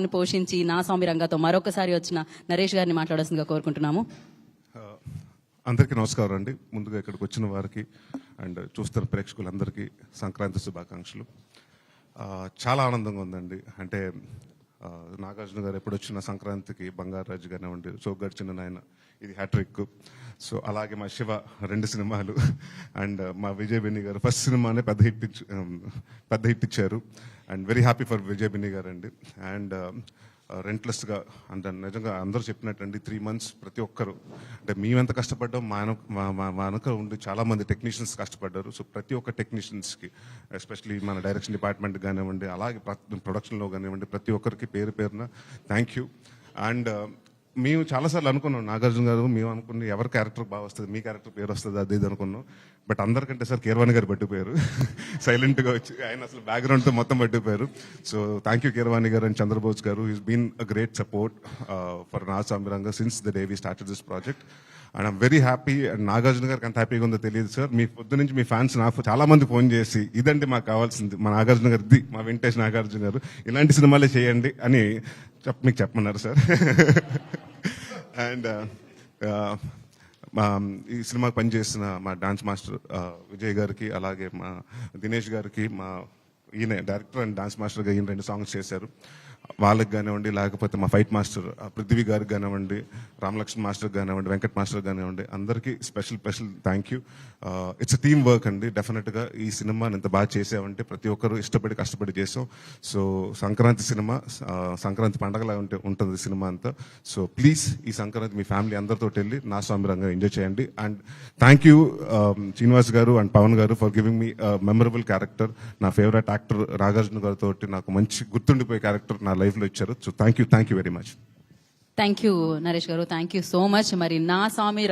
పాత్రని పోషించి నా స్వామి రంగతో మరొకసారి వచ్చిన నరేష్ గారిని మాట్లాడాల్సిందిగా కోరుకుంటున్నాము. అందరికీ నమస్కారం అండి. ముందుగా ఇక్కడికి వచ్చిన వారికి అండ్ చూస్తున్న ప్రేక్షకులందరికీ సంక్రాంతి శుభాకాంక్షలు. చాలా ఆనందంగా ఉందండి. అంటే నాగార్జున గారు ఎప్పుడు వచ్చిన సంక్రాంతికి బంగారాజు కానివ్వండి, గడిచిన నాయన ఇది హ్యాట్రిక్. సో అలాగే మా శివ 2 సినిమాలు అండ్ మా విజయ్ బెన్నీ గారు ఫస్ట్ సినిమానే పెద్ద హిట్ ఇచ్చారు. And very happy for Vijay Binni garu అండి. అండ్ రెంట్లెస్గా అంటే నిజంగా అందరూ చెప్పినట్టండి 3 months ప్రతి ఒక్కరు అంటే మేమెంత కష్టపడ్డాం, మా వెనక ఉండి చాలామంది టెక్నీషియన్స్ కష్టపడ్డారు. సో ప్రతి ఒక్క టెక్నీషియన్స్కి ఎస్పెషలీ మన డైరెక్షన్ డిపార్ట్మెంట్ కానివ్వండి, అలాగే ప్రొడక్షన్లో కానివ్వండి, ప్రతి ఒక్కరికి పేరు పేరున థ్యాంక్ యూ. అండ్ మేము చాలాసార్లు అనుకున్నాం, నాగార్జున గారు మేము అనుకుని ఎవరి క్యారెక్టర్ బాగా వస్తుంది, మీ క్యారెక్టర్ పేరు వస్తుంది అది ఇది అనుకున్నాం. బట్ అందరికంటే సార్ కీరవాణి గారు పట్టిపోయారు. సైలెంట్గా వచ్చి ఆయన అసలు బ్యాక్గ్రౌండ్తో మొత్తం పట్టిపోయారు. So thank you Keeravani garu and Chandrabose garu. Is been a great support for Naa Saami Ranga since the day we started this project. And I'm very happy. And Nagarjuna గారికి ఎంత హ్యాపీగా ఉందో తెలియదు సార్. మీ పొద్దు నుంచి మీ ఫ్యాన్స్ నాకు చాలా మంది ఫోన్ చేసి ఇదండి మాకు కావాల్సింది, మా నాగార్జున గారిది, మా వెంకటేష్ నాగార్జున గారు ఇలాంటి సినిమాలే చేయండి అని మీకు చెప్పమన్నారు సార్. అండ్ ఈ సినిమాకి పనిచేసిన మా డాన్స్ మాస్టర్ విజయ్ గారికి, అలాగే మా దినేష్ గారికి, ఈయన డైరెక్టర్ అండ్ డాన్స్ మాస్టర్గా ఈయన 2 songs చేశారు, వాళ్ళకి కానివ్వండి, లేకపోతే మా ఫైట్ మాస్టర్ పృథ్వీ గారికి కానివ్వండి, రామలక్ష్మణ్ మాస్టర్ కానివ్వండి, వెంకట్ మాస్టర్ కానివ్వండి, అందరికీ special thank you. It's team work అండి. డెఫినెట్గా ఈ సినిమాని ఎంత బాగా చేసామంటే ప్రతి ఒక్కరు ఇష్టపడి కష్టపడి చేసాం. సో సంక్రాంతి సినిమా సంక్రాంతి పండగలా ఉంటుంది సినిమా అంతా. సో ప్లీజ్ ఈ సంక్రాంతి మీ ఫ్యామిలీ అందరితో వెళ్ళి నా స్వామి రంగా ఎంజాయ్ చేయండి. అండ్ థ్యాంక్ యూ శ్రీనివాస్ గారు అండ్ పవన్ గారు for giving me memorable character. నా ఫేవరెట్ యాక్టర్ నాగార్జున గారితో నాకు మంచి గుర్తుండిపోయే క్యారెక్టర్ నా లైఫ్లో ఇచ్చారు. So thank you very much. Thank you Naresh గారు, థ్యాంక్ యూ సో మచ్. మరి నా స్వామి